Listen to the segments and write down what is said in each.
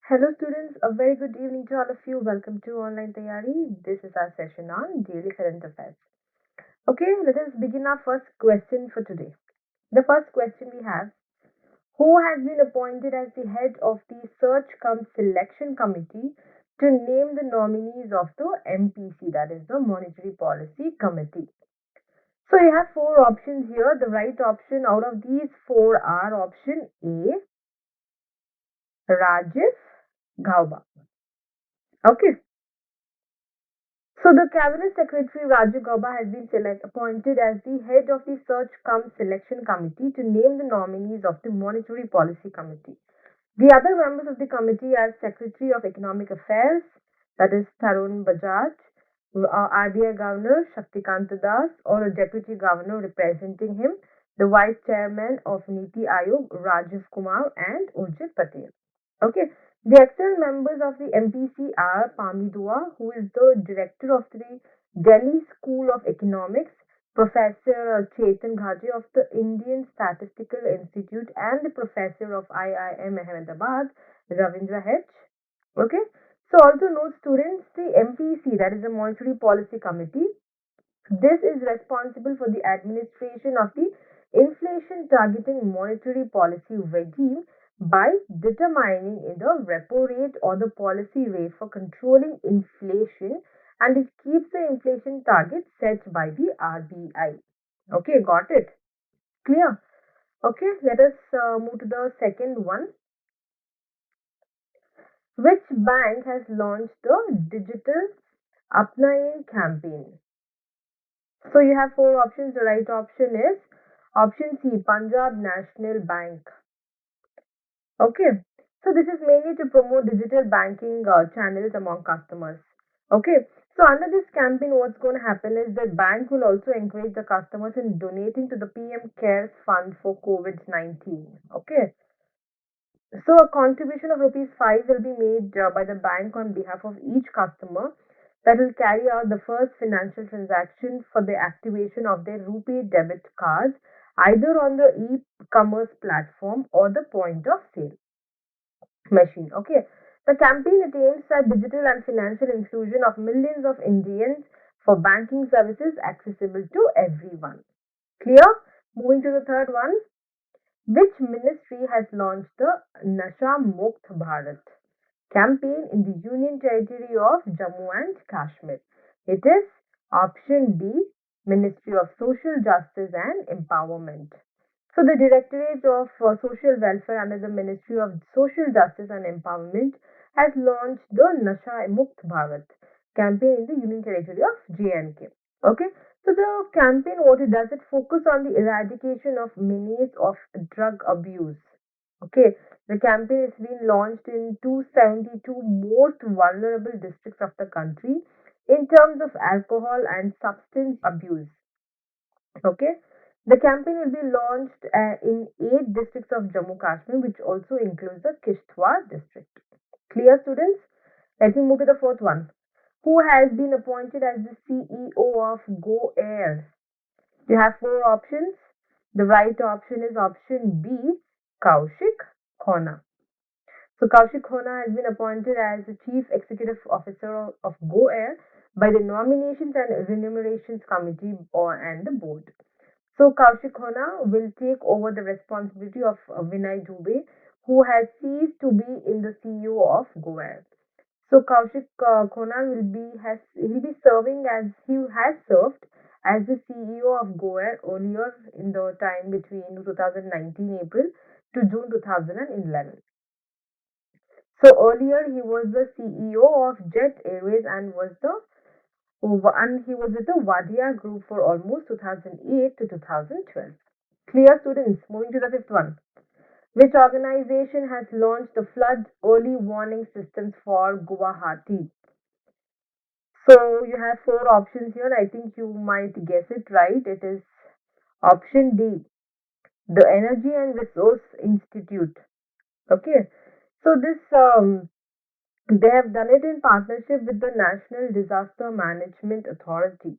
Hello students, a very good evening to all of you. Welcome to OnlineTyari. This is our session on daily current affairs. Okay, let us begin our first question for today. The first question we have: who has been appointed as the head of the search cum selection committee to name the nominees of the MPC, that is the Monetary Policy Committee? So you have four options here. The right option out of these four are option A, Rajiv Gauba. Okay. So the Cabinet Secretary Raju Gauba has been appointed as the head of the Search cum Selection Committee to name the nominees of the Monetary Policy Committee. The other members of the committee are Secretary of Economic Affairs, that is Tarun Bajaj, RBI Governor Shaktikant Das, or a Deputy Governor representing him, the Vice Chairman of Niti Aayog Rajiv Kumar, and Urjit Patel. Okay, the external members of the MPC are Pami Dua, who is the director of the Delhi School of Economics, Professor Chetan Ghaje of the Indian Statistical Institute, and the professor of IIM Ahmedabad, Ravindra H. Okay, so also note students, the MPC, that is the Monetary Policy Committee, this is responsible for the administration of the inflation targeting monetary policy regime by determining the repo rate or the policy rate for controlling inflation, and it keeps the inflation target set by the RBI. Okay, got it? Clear? Okay, let us move to the second one. Which bank has launched the digital Apnaye campaign? So you have four options. The right option is option C, Punjab National Bank. Okay. So this is mainly to promote digital banking channels among customers. Okay. So under this campaign, what's going to happen is that bank will also encourage the customers in donating to the PM Cares Fund for COVID-19. Okay. So a contribution of rupees 5 will be made by the bank on behalf of each customer that will carry out the first financial transaction for the activation of their RuPay debit cards either on the e-commerce platform or the point of sale machine. Okay. The campaign it aims at digital and financial inclusion of millions of Indians for banking services accessible to everyone. Clear? Moving to the third one. Which ministry has launched the Nasha Mukt Bharat campaign in the Union Territory of Jammu and Kashmir? It is option B, Ministry of Social Justice and Empowerment. So the Directorate of Social Welfare under the Ministry of Social Justice and Empowerment has launched the Nasha Mukt Bharat campaign in the Union Territory of J&K. Okay, so the campaign, what it does, it focus on the eradication of menace of drug abuse. Okay, the campaign has been launched in 272 most vulnerable districts of the country in terms of alcohol and substance abuse. Okay, the campaign will be launched in 8 districts of Jammu Kashmir, which also includes the Kishtwar district. Clear, students? Let me move to the fourth one. Who has been appointed as the CEO of Go Air? You have four options. The right option is option B, Kaushik Khona. So Kaushik Khona has been appointed as the Chief Executive Officer of Go Air by the Nominations and Remunerations Committee and the board. So Kaushik Khona will take over the responsibility of Vinay Dubey, who has ceased to be in the CEO of Go Air. So Kaushik Khona will be serving as he has served as the CEO of Go Air earlier in the time between 2019 April to June 2011. So earlier he was the CEO of Jet Airways and he was with the Wadia Group for almost 2008 to 2012. Clear, students? Moving to the fifth one. Which organization has launched the flood early warning systems for Guwahati? So you have four options here. I think you might guess it right. It is option D, the Energy and Resource Institute. Okay. So this they have done it in partnership with the National Disaster Management Authority.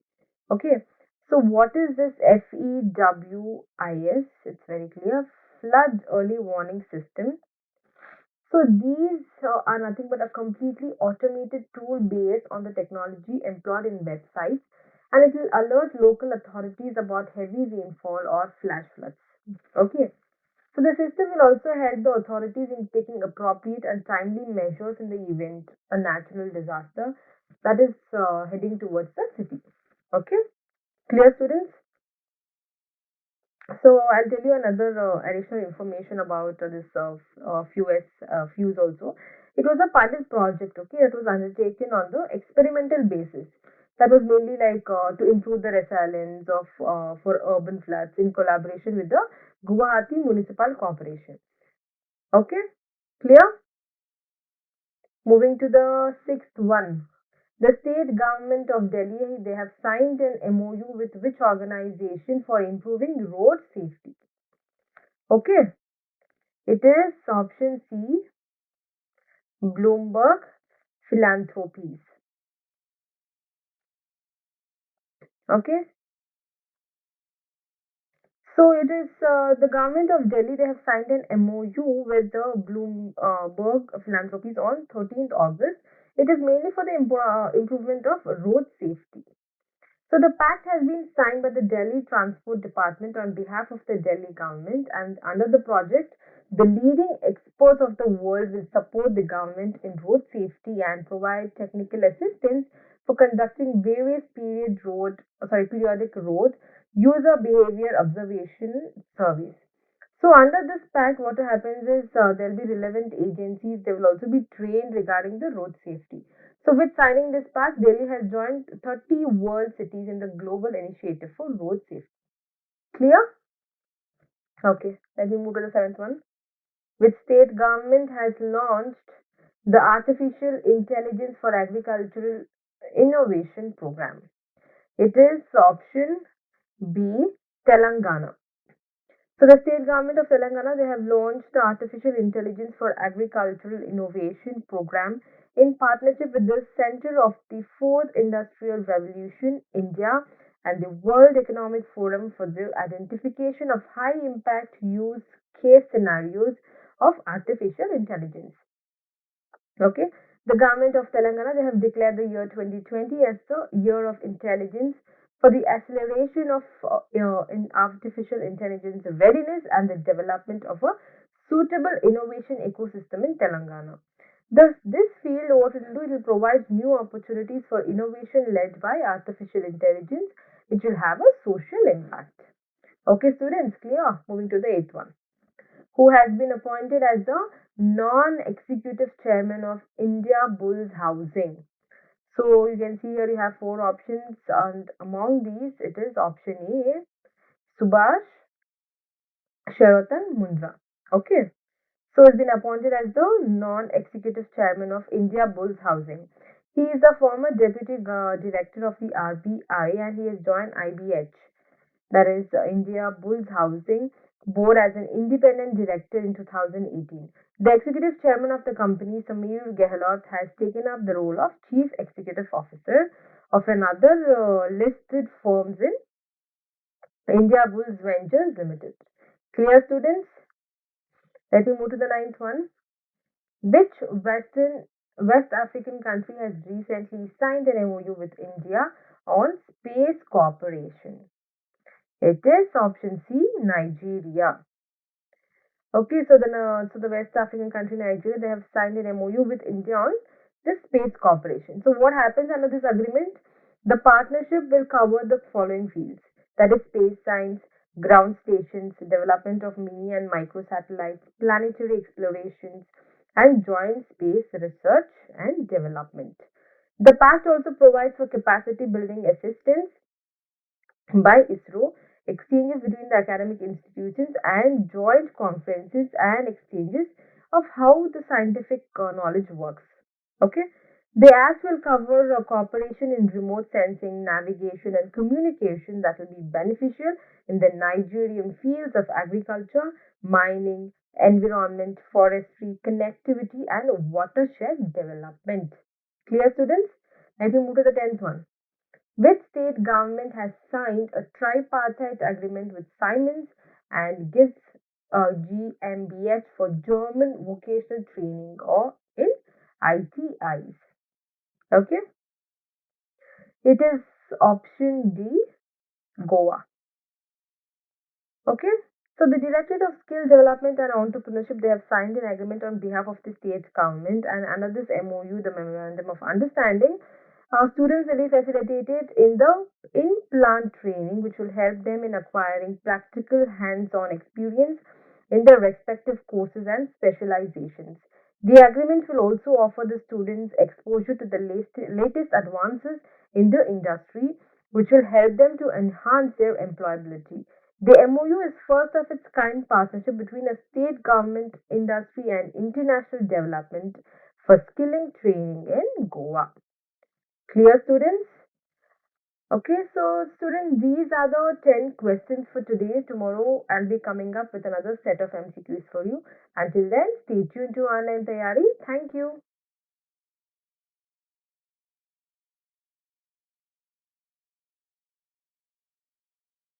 Okay. So what is this FEWIS? It's very clear. Flood Early Warning System. So these are nothing but a completely automated tool based on the technology employed in websites, and it will alert local authorities about heavy rainfall or flash floods. Okay. So the system will also help the authorities in taking appropriate and timely measures in the event a natural disaster that is heading towards the city. Okay. Clear, students? So I'll tell you another additional information about this fuse also. It was a pilot project, okay, that was undertaken on the experimental basis. That was mainly like to improve the resilience of for urban floods in collaboration with the Guwahati Municipal Corporation. Okay, clear? Moving to the sixth one. The state government of Delhi, they have signed an MOU with which organization for improving road safety? Okay, it is option C, Bloomberg Philanthropies. Okay, so it is the government of Delhi. They have signed an MOU with the Bloomberg Philanthropies on 13th August. It is mainly for the improvement of road safety. So the pact has been signed by the Delhi Transport Department on behalf of the Delhi government, and under the project, the leading experts of the world will support the government in road safety and provide technical assistance for conducting various periodic road user behavior observation surveys. So under this pact, what happens is there will be relevant agencies. They will also be trained regarding the road safety. So with signing this pact, Delhi has joined 30 world cities in the global initiative for road safety. Clear? Okay. Let me move to the seventh one. Which state government has launched the Artificial Intelligence for Agricultural Innovation Program? It is option B, Telangana. So the state government of Telangana, they have launched the Artificial Intelligence for Agricultural Innovation Program in partnership with the Center of the Fourth Industrial Revolution, India, and the World Economic Forum for the identification of high impact use case scenarios of artificial intelligence. Okay, the government of Telangana, they have declared the year 2020 as the year of intelligence for the acceleration of in artificial intelligence readiness and the development of a suitable innovation ecosystem in Telangana. Thus, this field, what it will do, it will provide new opportunities for innovation led by artificial intelligence, which will have a social impact. Okay, students, clear? Moving to the eighth one. Who has been appointed as the non-executive chairman of India Bulls Housing. So you can see here you have four options, and among these it is option A, Subhash Sharatan Mundra. Okay. So he's been appointed as the non-executive chairman of India Bulls Housing. He is the former deputy director of the RBI and he has joined IBH, that is India Bulls Housing Board, as an independent director in 2018. The executive chairman of the company, Samir Gehlot, has taken up the role of chief executive officer of another listed firms in India Bulls Ventures Limited. Clear, students? Let me move to the ninth one. Which West African country has recently signed an MOU with India on space cooperation? It is option C, Nigeria. Okay, so the West African country Nigeria, they have signed an MOU with India on this space cooperation. So what happens under this agreement? The partnership will cover the following fields, that is space science, ground stations, development of mini and micro satellites, planetary explorations, and joint space research and development. The pact also provides for capacity building assistance by ISRO, exchanges between the academic institutions, and joint conferences and exchanges of how the scientific knowledge works. Okay, the act will cover cooperation in remote sensing, navigation, and communication that will be beneficial in the Nigerian fields of agriculture, mining, environment, forestry, connectivity, and watershed development. Clear, students? Let me move to the 10th one. Which state government has signed a tripartite agreement with Siemens and gives GmbH for German Vocational Training, or in ITIs. Okay, it is option D, Goa. Okay, so the Directorate of Skill Development and Entrepreneurship, they have signed an agreement on behalf of the state government, and under this MOU, the Memorandum of Understanding, students will be facilitated in the in-plant training, which will help them in acquiring practical hands-on experience in their respective courses and specializations. The agreement will also offer the students exposure to the latest advances in the industry, which will help them to enhance their employability. The MOU is first of its kind partnership between a state government, industry, and international development for skilling training in Goa. Clear, students? Okay, so students, these are the 10 questions for today. Tomorrow I'll be coming up with another set of MCQs for you. Until then, stay tuned to OnlineTyari. Thank you.